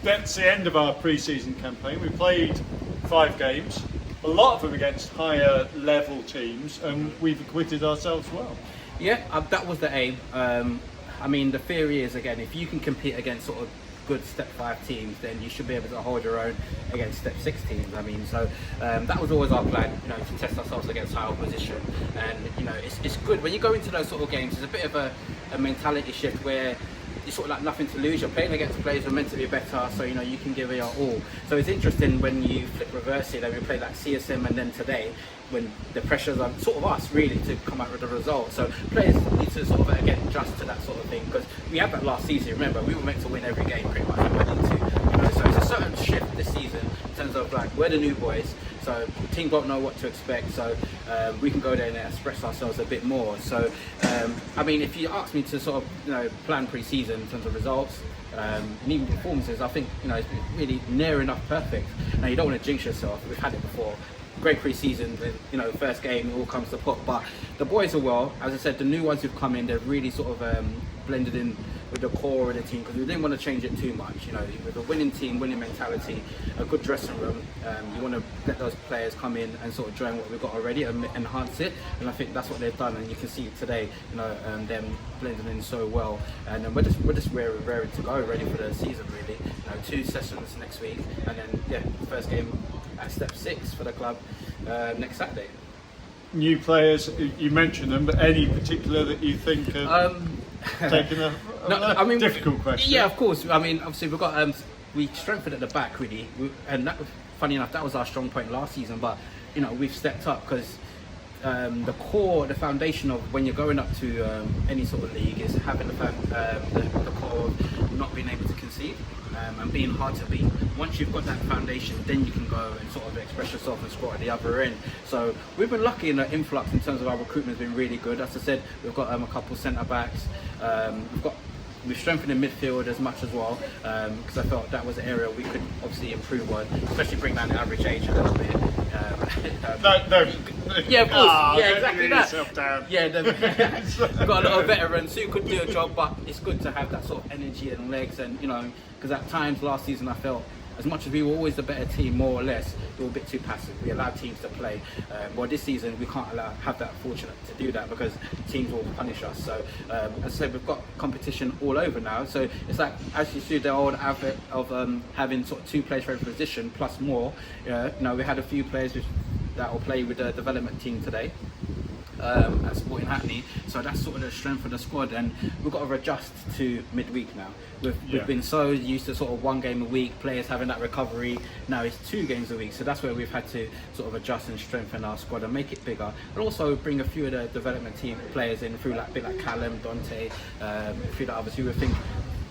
get to the end of our pre-season campaign. We played 5 games, a lot of them against higher level teams, and we've acquitted ourselves well. Yeah, that was the aim. I mean, the theory is, again, if you can compete against sort of good step 5 teams, then you should be able to hold your own against step 6 teams. I mean, so that was always our plan, you know, to test ourselves against high opposition. And you know, it's good when you go into those sort of games. It's a bit of a mentality shift where you sort of like nothing to lose. You're playing against players who are meant to be better, so you know you can give it your all. So it's interesting when you flip reverse it, and we play like CSM, and then today, when the pressures on sort of us really to come out with a result. So players need to sort of again adjust to that sort of thing, because we had that last season. Remember, we were meant to win every game pretty much. We went into, you know, so it's a certain shift this season in terms of like we're the new boys. So the team don't know what to expect, so we can go there and express ourselves a bit more. So I mean, if you ask me to sort of, you know, plan pre-season in terms of results and even performances, I think, you know, it's really near enough perfect. Now you don't want to jinx yourself. We've had it before. Great pre-season, you know, first game it all comes to pot, but the boys are well. As I said, the new ones who've come in, they've really sort of blended in with the core of the team, because we didn't want to change it too much. You know, with a winning team, winning mentality, a good dressing room, you want to let those players come in and sort of join what we've got already and enhance it. And I think that's what they've done, and you can see today, you know, them blending in so well. And then we're just raring to go, ready for the season really. You know, 2 sessions next week, and then yeah, first game at step 6 for the club next Saturday. New players, you mentioned them, but any particular that you think have taken a difficult question? Yeah, of course. I mean, obviously we've got we strengthened at the back really, and that, funny enough, that was our strong point last season. But you know, we've stepped up because the core, the foundation of when you're going up to any sort of league is having the core of not being able to concede and being hard to beat. Once you've got that foundation, then you can go and sort of express yourself and score at the other end. So we've been lucky in the influx in terms of our recruitment has been really good. As I said, we've got a couple centre backs. We've strengthened in midfield as much as well, because I felt that was an area we could obviously improve on, especially bring down the average age a little bit. No. Yeah, of course. Yeah, exactly that. Yourself down. Yeah, we've got a lot of veterans who could do a job, but it's good to have that sort of energy and legs, and you know, because at times last season I felt, as much as we were always the better team, more or less, we were a bit too passive. We allowed teams to play. Well, this season we can't have that fortunate to do that, because teams will punish us. So, as I said, we've got competition all over now. So it's like, as you see, the old advert of having sort of 2 players for every position plus more. You know, we had a few players that will play with the development team today. At Sporting Hackney, so that's sort of the strength of the squad, and we've got to adjust to midweek now. We've been so used to sort of 1 game a week, players having that recovery. Now it's 2 games a week, so that's where we've had to sort of adjust and strengthen our squad and make it bigger, and also bring a few of the development team players in through, like a bit like Callum, Dante, a few of the others who we think,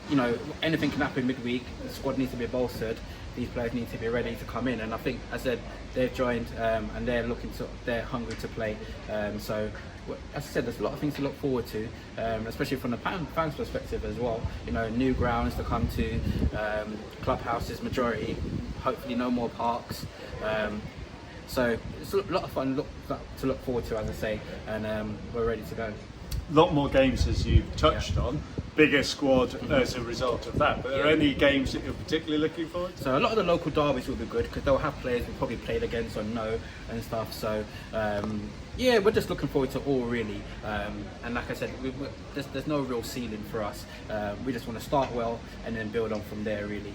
you know, anything can happen midweek. The squad needs to be bolstered. These players need to be ready to come in, and I think, as I said, they've joined and they're hungry to play. So, as I said, there's a lot of things to look forward to, especially from the fans' perspective as well. You know, new grounds to come to, clubhouses majority, hopefully no more parks. So it's a lot of fun to look forward to, as I say, and we're ready to go. A lot more games, as you touched on. Bigger squad as a result of that. But are there any games that you're particularly looking forward to? So a lot of the local derbies will be good, because they'll have players we've probably played against or know and stuff. So yeah, we're just looking forward to all really. And like I said, there's no real ceiling for us. We just want to start well and then build on from there really.